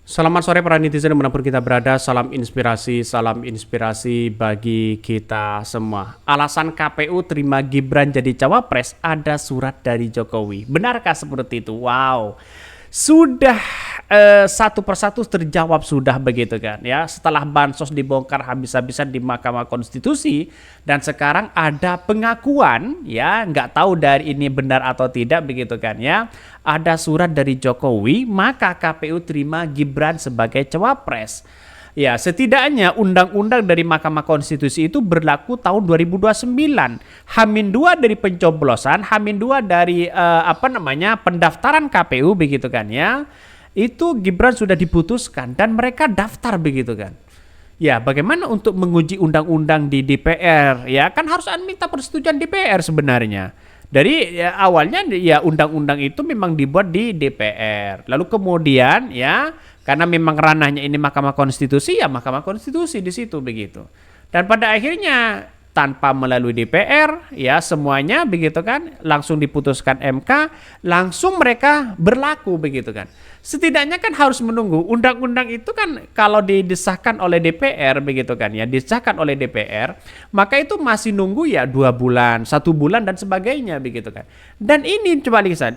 Selamat sore para netizen dimanapun kita berada, salam inspirasi bagi kita semua. Alasan KPU terima Gibran jadi cawapres ada surat dari Jokowi. Benarkah seperti itu? Wow, sudah satu persatu terjawab sudah begitu kan ya. Setelah bansos dibongkar habis-habisan di Mahkamah Konstitusi dan sekarang ada pengakuan ya, nggak tahu dari ini benar atau tidak begitu kan ya. Ada surat dari Jokowi, maka KPU terima Gibran sebagai cawapres. Ya, setidaknya undang-undang dari Mahkamah Konstitusi itu berlaku tahun 2029. Hamin 2 dari pencoblosan, Hamin 2 dari pendaftaran KPU begitu kan ya. Itu Gibran sudah diputuskan dan mereka daftar begitu kan. Ya, bagaimana untuk menguji undang-undang di DPR? Ya, kan harus minta persetujuan DPR sebenarnya. Dari ya, awalnya ya undang-undang itu memang dibuat di DPR. Lalu kemudian ya karena memang ranahnya ini Mahkamah Konstitusi ya Mahkamah Konstitusi di situ begitu. Dan pada akhirnya tanpa melalui DPR ya semuanya begitu kan langsung diputuskan MK, langsung mereka berlaku begitu kan. Setidaknya kan harus menunggu undang-undang itu kan kalau didesahkan oleh DPR begitu kan ya, disahkan oleh DPR, maka itu masih nunggu ya 2 bulan, 1 bulan dan sebagainya begitu kan. Dan ini coba lihat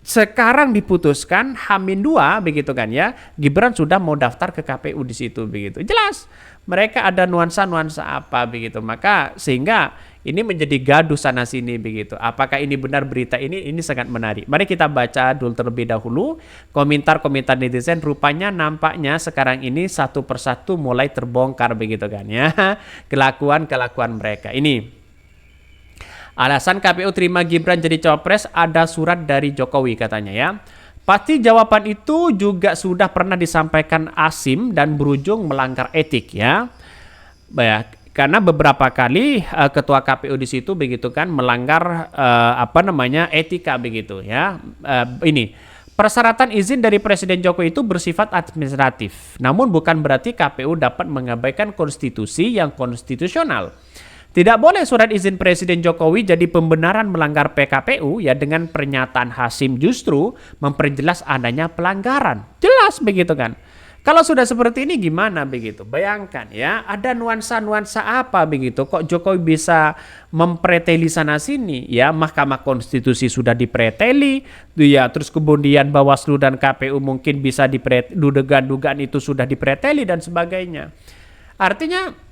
sekarang diputuskan Hamin 2 begitu kan ya. Gibran sudah mau daftar ke KPU di situ begitu. Jelas mereka ada nuansa-nuansa apa begitu. Maka sehingga ini menjadi gaduh sana sini begitu. Apakah ini benar berita ini? Ini sangat menarik. Mari kita baca dulu terlebih dahulu komentar-komentar netizen. Rupanya nampaknya sekarang ini satu persatu mulai terbongkar begitu kan ya. Kelakuan-kelakuan mereka. Ini alasan KPU terima Gibran jadi cawapres ada surat dari Jokowi katanya ya. Pasti jawaban itu juga sudah pernah disampaikan Asim dan berujung melanggar etik ya. Karena beberapa kali ketua KPU di situ begitu kan melanggar etika begitu ya. Ini persyaratan izin dari Presiden Jokowi itu bersifat administratif. Namun bukan berarti KPU dapat mengabaikan konstitusi yang konstitusional. Tidak boleh surat izin Presiden Jokowi jadi pembenaran melanggar PKPU ya dengan pernyataan Hasim justru memperjelas adanya pelanggaran. Jelas begitu kan. Kalau sudah seperti ini gimana begitu? Bayangkan ya, ada nuansa-nuansa apa begitu? Kok Jokowi bisa mempreteli sana sini? Ya, Mahkamah Konstitusi sudah dipreteli, ya terus kemudian Bawaslu dan KPU mungkin bisa dugaan-dugaan itu sudah dipreteli dan sebagainya. Artinya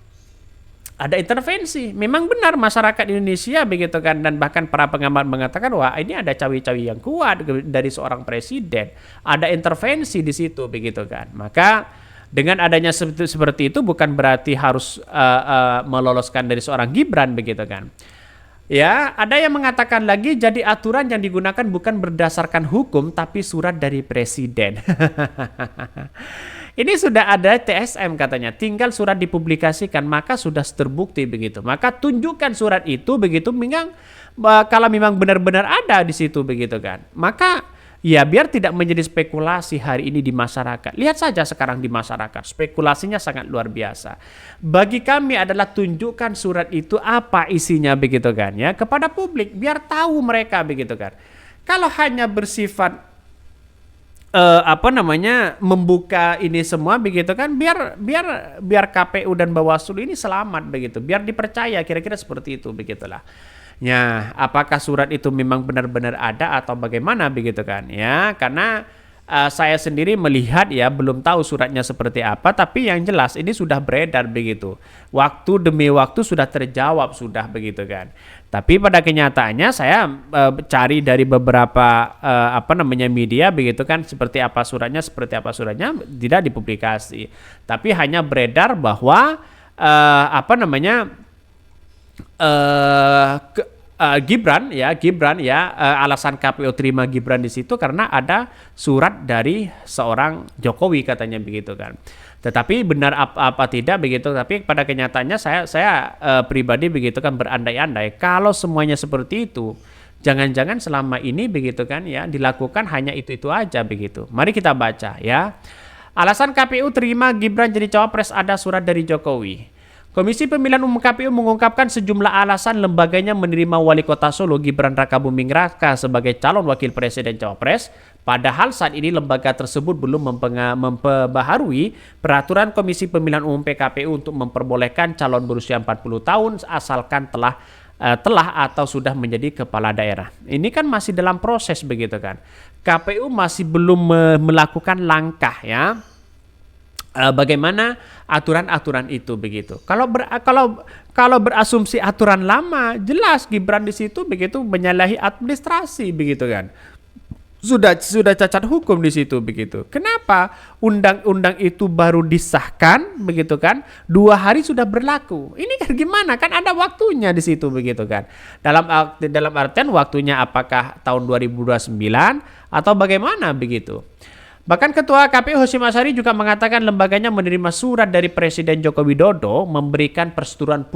ada intervensi. Memang benar masyarakat Indonesia begitu kan dan bahkan para pengamat mengatakan wah ini ada cawi-cawi yang kuat dari seorang presiden. Ada intervensi di situ begitu kan. Maka dengan adanya seperti itu bukan berarti harus meloloskan dari seorang Gibran begitu kan. Ya, ada yang mengatakan lagi jadi aturan yang digunakan bukan berdasarkan hukum tapi surat dari presiden. Ini sudah ada TSM katanya, tinggal surat dipublikasikan maka sudah terbukti begitu. Maka tunjukkan surat itu begitu, kalau memang benar-benar ada di situ begitu kan. Maka ya biar tidak menjadi spekulasi hari ini di masyarakat. Lihat saja sekarang di masyarakat, spekulasinya sangat luar biasa. Bagi kami adalah tunjukkan surat itu apa isinya begitu kan ya kepada publik biar tahu mereka begitu kan. Kalau hanya bersifat membuka ini semua begitu kan biar KPU dan Bawaslu ini selamat begitu biar dipercaya kira-kira seperti itu begitulah ya. Apakah surat itu memang benar-benar ada atau bagaimana begitu kan ya, karena saya sendiri melihat ya belum tahu suratnya seperti apa, tapi yang jelas ini sudah beredar begitu. Waktu demi waktu sudah terjawab sudah begitu kan. Tapi pada kenyataannya saya cari dari beberapa media begitu kan seperti apa suratnya tidak dipublikasi. Tapi hanya beredar bahwa Gibran ya alasan KPU terima Gibran di situ karena ada surat dari seorang Jokowi katanya begitu kan. Tetapi benar apa tidak begitu, tapi pada kenyataannya saya pribadi begitu kan berandai-andai kalau semuanya seperti itu, jangan-jangan selama ini begitu kan ya dilakukan hanya itu aja begitu. Mari kita baca ya. Alasan KPU terima Gibran jadi cawapres ada surat dari Jokowi. Komisi Pemilihan Umum KPU mengungkapkan sejumlah alasan lembaganya menerima Wali Kota Solo Gibran Rakabuming Raka sebagai calon wakil presiden cawapres. Padahal saat ini lembaga tersebut belum memperbaharui peraturan Komisi Pemilihan Umum PKPU untuk memperbolehkan calon berusia 40 tahun asalkan telah atau sudah menjadi kepala daerah. Ini kan masih dalam proses begitu kan. KPU masih belum melakukan langkah ya. Bagaimana aturan-aturan itu begitu. Kalau berasumsi aturan lama, jelas Gibran di situ begitu menyalahi administrasi begitu kan. Sudah cacat hukum di situ begitu. Kenapa undang-undang itu baru disahkan begitu kan? 2 hari sudah berlaku. Ini kan gimana? Kan ada waktunya di situ begitu kan. Dalam artian waktunya apakah tahun 2029 atau bagaimana begitu. Bahkan Ketua KPU Hasyim Asyari juga mengatakan lembaganya menerima surat dari Presiden Joko Widodo memberikan persetujuan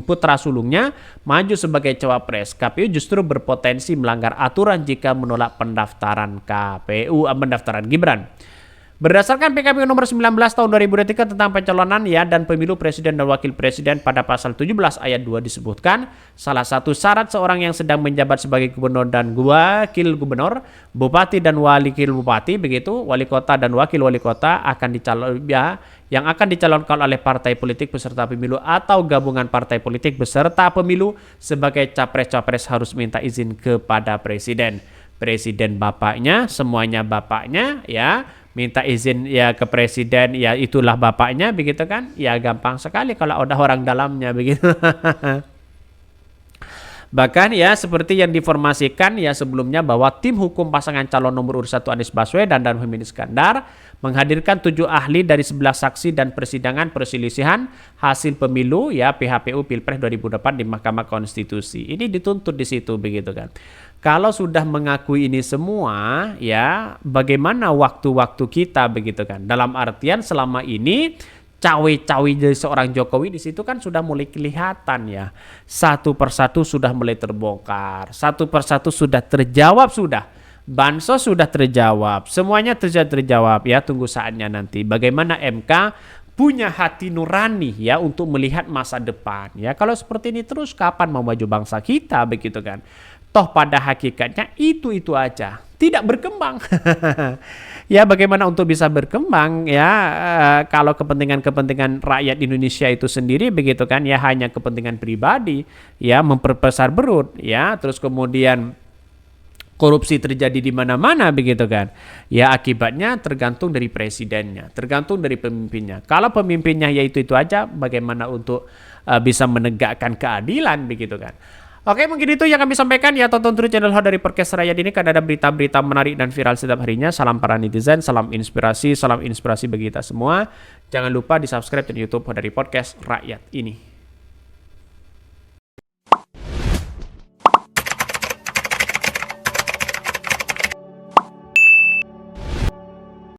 putra sulungnya maju sebagai cawapres. KPU justru berpotensi melanggar aturan jika menolak pendaftaran Gibran. Berdasarkan PKPU nomor 19 tahun 2023 tentang pencalonan dan pemilu presiden dan wakil presiden pada pasal 17 ayat 2 disebutkan salah satu syarat seorang yang sedang menjabat sebagai gubernur dan wakil gubernur, bupati dan wakil bupati begitu, wali kota dan wakil wali kota yang akan dicalonkan oleh partai politik peserta pemilu atau gabungan partai politik beserta pemilu sebagai capres-capres harus minta izin kepada presiden. Presiden bapaknya, semuanya bapaknya minta izin ke presiden itulah bapaknya begitu kan. Gampang sekali kalau ada orang dalamnya begitu. Bahkan seperti yang diinformasikan sebelumnya bahwa tim hukum pasangan calon nomor urut 1 Anies Baswedan dan Muhaimin Iskandar menghadirkan 7 ahli dari 11 saksi dan persidangan perselisihan hasil pemilu PHPU Pilpres 2024 di Mahkamah Konstitusi. Ini dituntut di situ begitu kan. Kalau sudah mengakui ini semua bagaimana waktu-waktu kita begitu kan. Dalam artian selama ini cawe-cawe dari seorang Jokowi di situ kan sudah mulai kelihatan satu persatu sudah mulai terbongkar, satu persatu sudah terjawab sudah. Bansos sudah terjawab, semuanya terjawab tunggu saatnya nanti. Bagaimana MK punya hati nurani untuk melihat masa depan kalau seperti ini terus kapan mau maju bangsa kita begitu kan. Toh pada hakikatnya itu aja, tidak berkembang. Bagaimana untuk bisa berkembang kalau kepentingan rakyat Indonesia itu sendiri begitu kan hanya kepentingan pribadi memperbesar perut terus kemudian korupsi terjadi di mana-mana begitu kan. Akibatnya tergantung dari presidennya, tergantung dari pemimpinnya. Kalau pemimpinnya itu aja, bagaimana untuk bisa menegakkan keadilan begitu kan. Oke, mungkin itu yang kami sampaikan tonton terus channel Hot dari Podcast Rakyat ini kan ada berita-berita menarik dan viral setiap harinya. Salam para netizen, salam inspirasi bagi kita semua. Jangan lupa di subscribe channel YouTube Hot dari Podcast Rakyat ini.